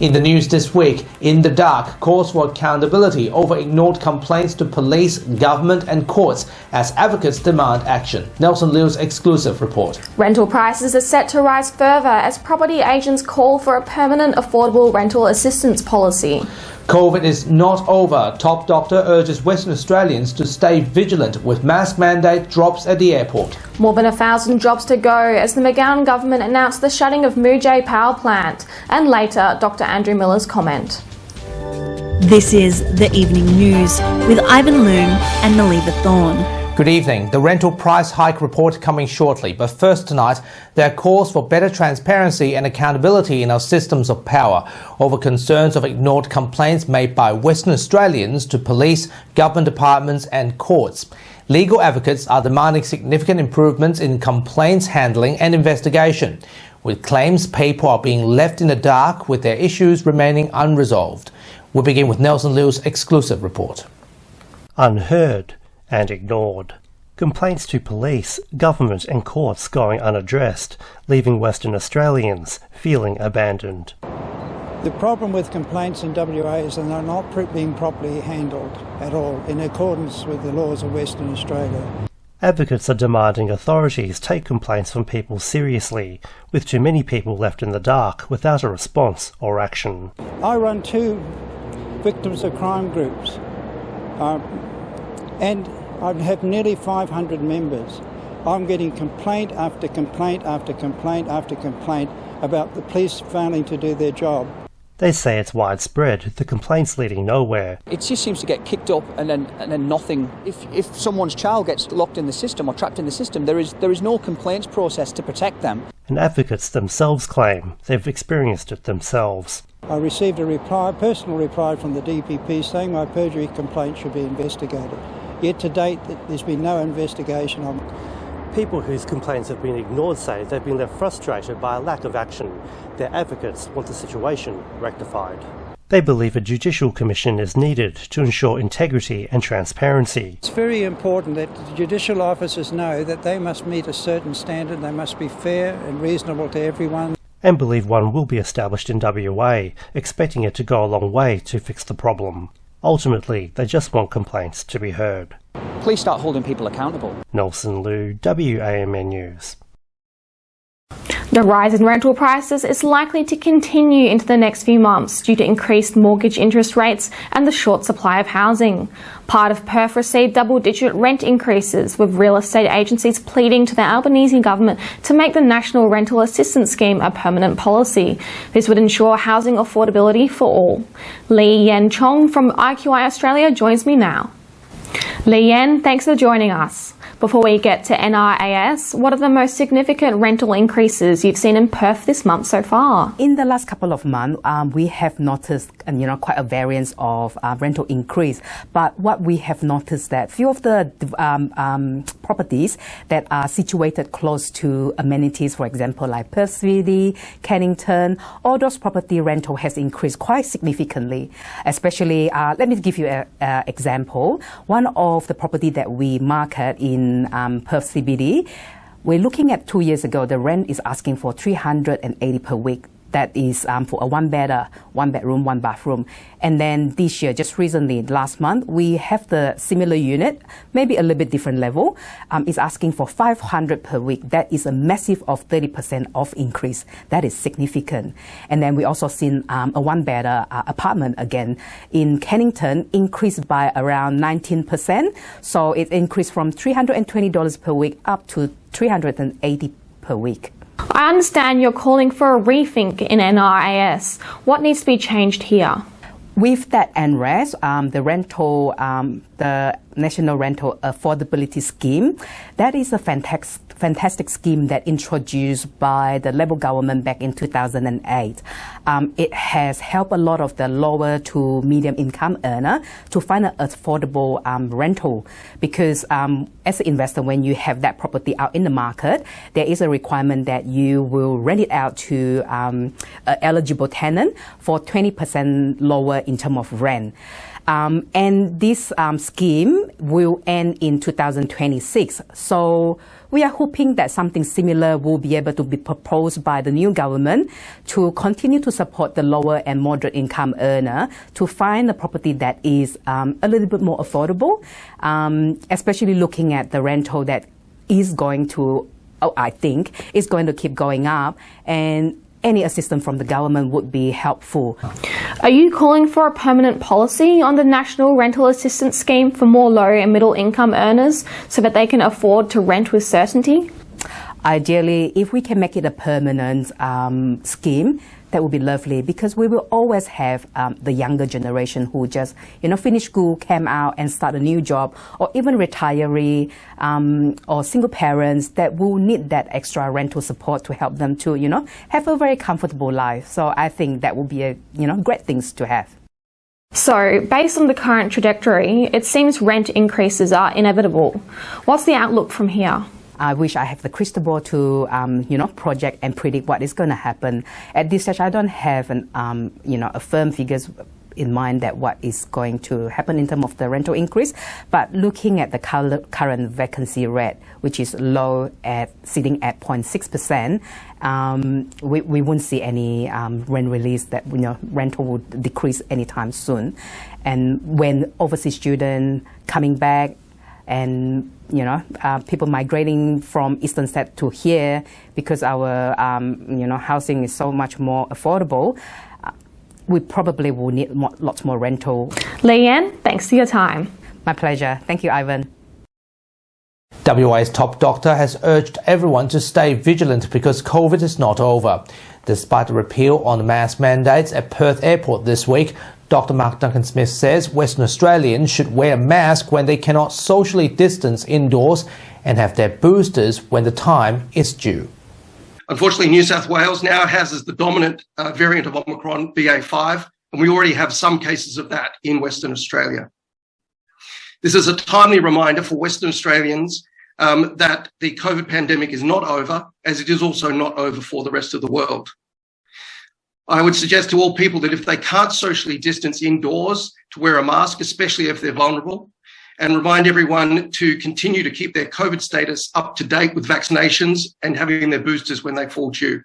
In the news this week, In the Dark calls for accountability over ignored complaints to police, government and courts as advocates demand action. Nelson Liu's exclusive report. Rental prices are set to rise further as property agents call for a permanent affordable rental assistance policy. COVID is not over. Top doctor urges Western Australians to stay vigilant with mask mandate drops at the airport. More than 1,000 jobs to go as the McGowan government announced the shutting of Muja power plant. And later, Dr Andrew Miller's comment. This is The Evening News with Ivan Loom and Maliva Thorne. Good evening. The rental price hike report coming shortly, but first tonight there are calls for better transparency and accountability in our systems of power over concerns of ignored complaints made by Western Australians to police, government departments and courts. Legal advocates are demanding significant improvements in complaints handling and investigation, with claims people are being left in the dark with their issues remaining unresolved. We'll begin with Nelson Liu's exclusive report. Unheard and ignored. Complaints to police, government and courts going unaddressed, leaving Western Australians feeling abandoned. The problem with complaints in WA is that they're not being properly handled at all in accordance with the laws of Western Australia. Advocates are demanding authorities take complaints from people seriously, with too many people left in the dark without a response or action. I run 2 victims of crime groups and I have nearly 500 members. I'm getting complaint after complaint after complaint after complaint about the police failing to do their job. They say it's widespread, the complaints leading nowhere. It just seems to get kicked up and then nothing. If someone's child gets locked in the system or trapped in the system, there is no complaints process to protect them. And advocates themselves claim they've experienced it themselves. I received a personal reply from the DPP saying my perjury complaint should be investigated. Yet to date, there's been no investigation on it. People whose complaints have been ignored say they've been left frustrated by a lack of action. Their advocates want the situation rectified. They believe a judicial commission is needed to ensure integrity and transparency. It's very important that the judicial officers know that they must meet a certain standard, they must be fair and reasonable to everyone. And believe one will be established in WA, expecting it to go a long way to fix the problem. Ultimately, they just want complaints to be heard. Please start holding people accountable. Nelson Liu, WAMN News. The rise in rental prices is likely to continue into the next few months due to increased mortgage interest rates and the short supply of housing. Part of Perth received double-digit rent increases, with real estate agencies pleading to the Albanese government to make the National Rental Assistance Scheme a permanent policy. This would ensure housing affordability for all. Lee Yen Chong from IQI Australia joins me now. Lee Yen, thanks for joining us. Before we get to NRAS, what are the most significant rental increases you've seen in Perth this month so far? In the last couple of months, we have noticed, quite a variance of rental increase. But what we have noticed that few of the properties that are situated close to amenities, for example, like Perth CBD, Cannington, all those property rental has increased quite significantly. Especially, let me give you an example. One of the property that we market in Perth CBD, we're looking at 2 years ago, the rent is asking for $380 per week. That is for a one bedroom, 1 bathroom. And then this year, just recently, last month, we have the similar unit, maybe a little bit different level, is asking for $500 per week. That is a massive of 30% of increase. That is significant. And then we also seen a one-bed apartment again in Cannington increased by around 19%. So it increased from $320 per week up to $380 per week. I understand you're calling for a rethink in NRAS. What needs to be changed here? With that NRAS, the National Rental Affordability Scheme, that is a fantastic scheme that introduced by the Labor government back in 2008. It has helped a lot of the lower to medium income earner to find an affordable rental, because as an investor, when you have that property out in the market, there is a requirement that you will rent it out to an eligible tenant for 20% lower in terms of rent. And this scheme will end in 2026. So we are hoping that something similar will be able to be proposed by the new government to continue to support the lower and moderate income earner to find a property that is a little bit more affordable, especially looking at the rental that is going to, I think, is going to keep going up, and any assistance from the government would be helpful. Are you calling for a permanent policy on the National Rental Assistance Scheme for more low and middle income earners so that they can afford to rent with certainty? Ideally, if we can make it a permanent scheme, that would be lovely, because we will always have the younger generation who just, finish school, came out and start a new job, or even retiree or single parents that will need that extra rental support to help them to, have a very comfortable life. So I think that would be a, great things to have. So, based on the current trajectory, it seems rent increases are inevitable. What's the outlook from here? I wish I have the crystal ball to, project and predict what is going to happen. At this stage, I don't have a firm figures in mind that what is going to happen in terms of the rental increase. But looking at the current vacancy rate, which is low sitting at 0.6%, we won't see any rent release that rental would decrease anytime soon. And when overseas students coming back, and people migrating from eastern states to here because our housing is so much more affordable, we probably will need lots more rental. Leanne, thanks for your time. My pleasure. Thank you, Ivan. WA's top doctor has urged everyone to stay vigilant because COVID is not over. Despite the repeal on mask mandates at Perth Airport this week, Dr. Mark Duncan-Smith says Western Australians should wear a mask when they cannot socially distance indoors and have their boosters when the time is due. Unfortunately, New South Wales now has the dominant variant of Omicron, BA5, and we already have some cases of that in Western Australia. This is a timely reminder for Western Australians that the COVID pandemic is not over, as it is also not over for the rest of the world. I would suggest to all people that if they can't socially distance indoors, to wear a mask, especially if they're vulnerable, and remind everyone to continue to keep their COVID status up to date with vaccinations and having their boosters when they fall due.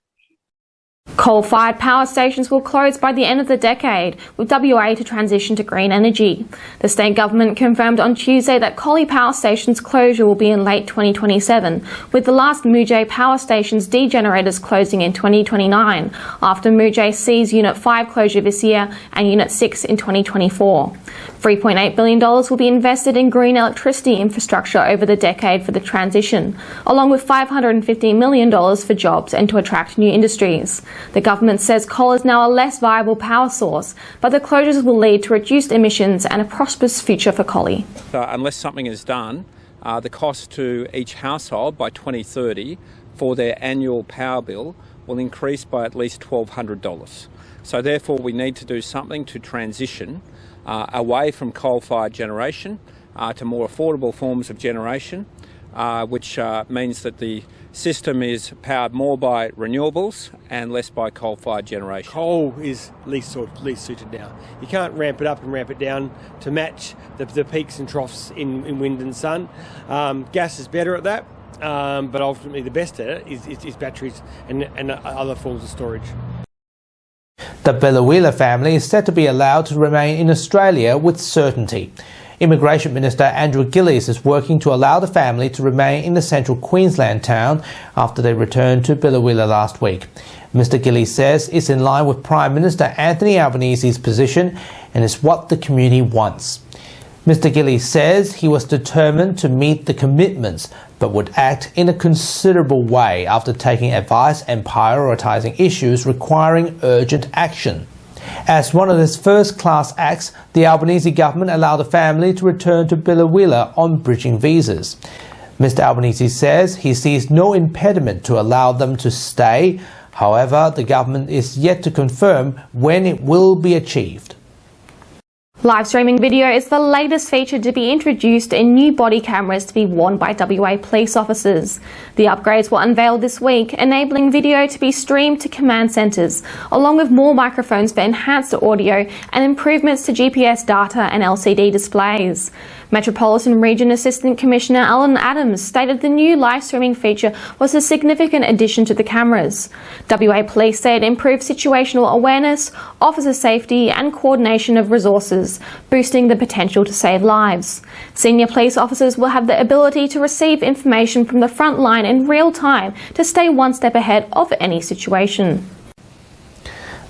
Coal-fired power stations will close by the end of the decade, with WA to transition to green energy. The state government confirmed on Tuesday that Collie Power Station's closure will be in late 2027, with the last Muja power station's degenerators closing in 2029, after Muja sees Unit 5 closure this year and Unit 6 in 2024. $3.8 billion will be invested in green electricity infrastructure over the decade for the transition, along with $550 million for jobs and to attract new industries. The government says coal is now a less viable power source, but the closures will lead to reduced emissions and a prosperous future for Collie. Unless something is done, the cost to each household by 2030 for their annual power bill will increase by at least $1,200. So therefore we need to do something to transition away from coal-fired generation to more affordable forms of generation, which means that the system is powered more by renewables and less by coal-fired generation. Coal is least suited now. You can't ramp it up and ramp it down to match the peaks and troughs in wind and sun. Gas is better at that, but ultimately the best at it is batteries and other forms of storage. The Biloela family is said to be allowed to remain in Australia with certainty. Immigration Minister Andrew Gillies is working to allow the family to remain in the central Queensland town after they returned to Biloela last week. Mr Gillies says it's in line with Prime Minister Anthony Albanese's position and is what the community wants. Mr Gillies says he was determined to meet the commitments but would act in a considerable way after taking advice and prioritising issues requiring urgent action. As one of his first-class acts, the Albanese government allowed the family to return to Biloela on bridging visas. Mr Albanese says he sees no impediment to allow them to stay. However, the government is yet to confirm when it will be achieved. Live streaming video is the latest feature to be introduced in new body cameras to be worn by WA police officers. The upgrades were unveiled this week, enabling video to be streamed to command centres, along with more microphones for enhanced audio and improvements to GPS data and LCD displays. Metropolitan Region Assistant Commissioner Alan Adams stated the new live streaming feature was a significant addition to the cameras. WA Police say it improved situational awareness, officer safety and coordination of resources, boosting the potential to save lives. Senior police officers will have the ability to receive information from the front line in real time to stay one step ahead of any situation.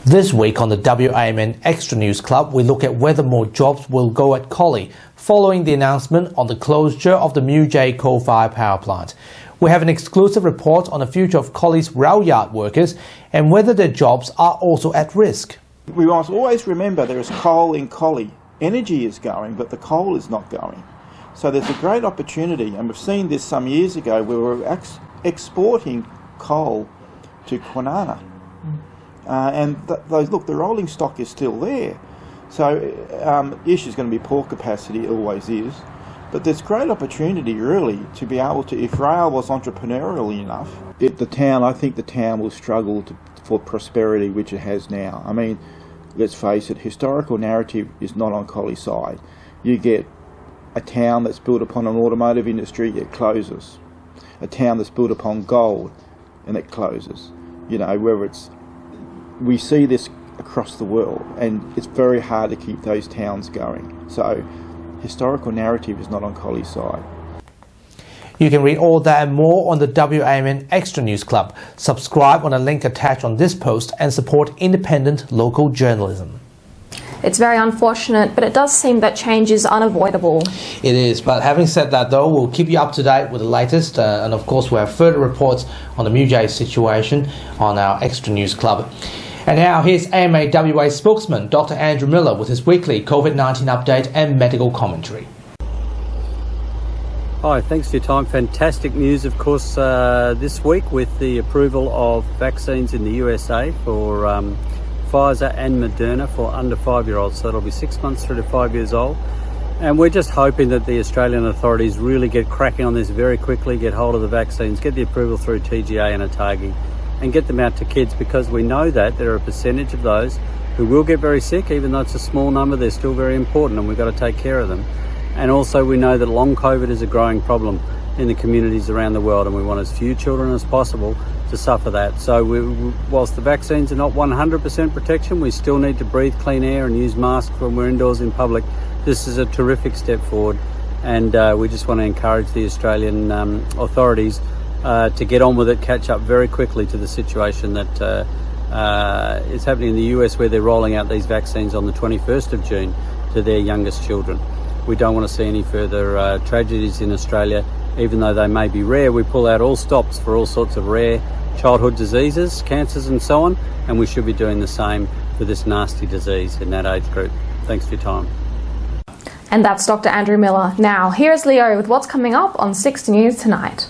This week on the WAMN Extra News Club, we look at whether more jobs will go at Collie following the announcement on the closure of the Muja coal-fired power plant. We have an exclusive report on the future of Collie's rail yard workers and whether their jobs are also at risk. We must always remember there is coal in Collie. Energy is going, but the coal is not going. So there's a great opportunity, and we've seen this some years ago where we were exporting coal to Kwinana. The rolling stock is still there. So the issue is going to be port capacity, it always is. But there's great opportunity really to be able to, if rail was entrepreneurial enough, I think the town will struggle for prosperity, which it has now. I mean, let's face it, historical narrative is not on Collie's side. You get a town that's built upon an automotive industry, it closes. A town that's built upon gold, and it closes. You know, we see this across the world, and it's very hard to keep those towns going. So, historical narrative is not on Collie's side. You can read all that and more on the WAMN Extra News Club. Subscribe on the link attached on this post and support independent local journalism. It's very unfortunate, but it does seem that change is unavoidable. It is, but having said that though, we'll keep you up to date with the latest and of course we'll have further reports on the Muja situation on our Extra News Club. And now here's AMA WA spokesman Dr. Andrew Miller with his weekly COVID-19 update and medical commentary. Hi, thanks for your time. Fantastic news, of course, this week with the approval of vaccines in the USA for Pfizer and Moderna for under 5-year-olds. So it'll be 6 months through to 5 years old. And we're just hoping that the Australian authorities really get cracking on this very quickly, get hold of the vaccines, get the approval through TGA and ATAGI, and get them out to kids, because we know that there are a percentage of those who will get very sick. Even though it's a small number, they're still very important and we've got to take care of them. And also we know that long COVID is a growing problem in the communities around the world, and we want as few children as possible to suffer that. So whilst the vaccines are not 100% protection, we still need to breathe clean air and use masks when we're indoors in public. This is a terrific step forward, and we just want to encourage the Australian authorities to get on with it, catch up very quickly to the situation that is happening in the US, where they're rolling out these vaccines on the 21st of June to their youngest children. We don't want to see any further tragedies in Australia. Even though they may be rare, we pull out all stops for all sorts of rare childhood diseases, cancers and so on, and we should be doing the same for this nasty disease in that age group. Thanks for your time. And that's Dr. Andrew Miller. Now, here's Leo with what's coming up on 6 News tonight.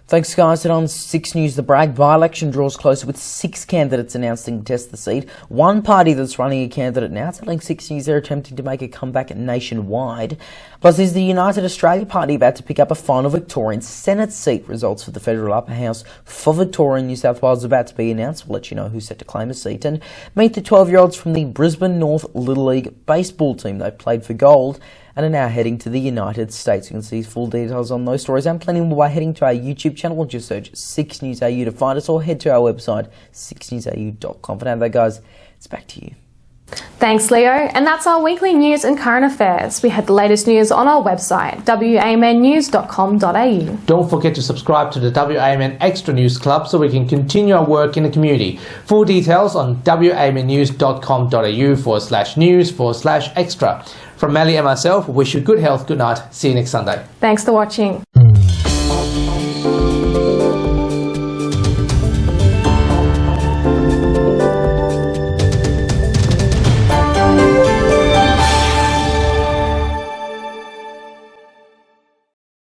Thanks, guys. And on 6 News, the Bragg by-election draws closer with 6 candidates announced to contest the seat. One party that's running a candidate now telling 6 News they're attempting to make a comeback nationwide. Plus, is the United Australia Party about to pick up a final Victorian Senate seat? Results for the federal upper house for Victoria and New South Wales about to be announced. We'll let you know who's set to claim a seat. And meet the 12-year-olds from the Brisbane North Little League baseball team. They played for gold and are now heading to the United States. You can see full details on those stories and plenty more by heading to our YouTube channel. Just search 6 News AU to find us, or head to our website 6newsau.com. For now though, guys, it's back to you. Thanks, Leo. And that's our weekly news and current affairs. We had the latest news on our website, wamnnews.com.au. Don't forget to subscribe to the WAMN Extra News Club so we can continue our work in the community. Full details on wamnnews.com.au/news/extra. From Melly and myself, we wish you good health, good night. See you next Sunday. Thanks for watching.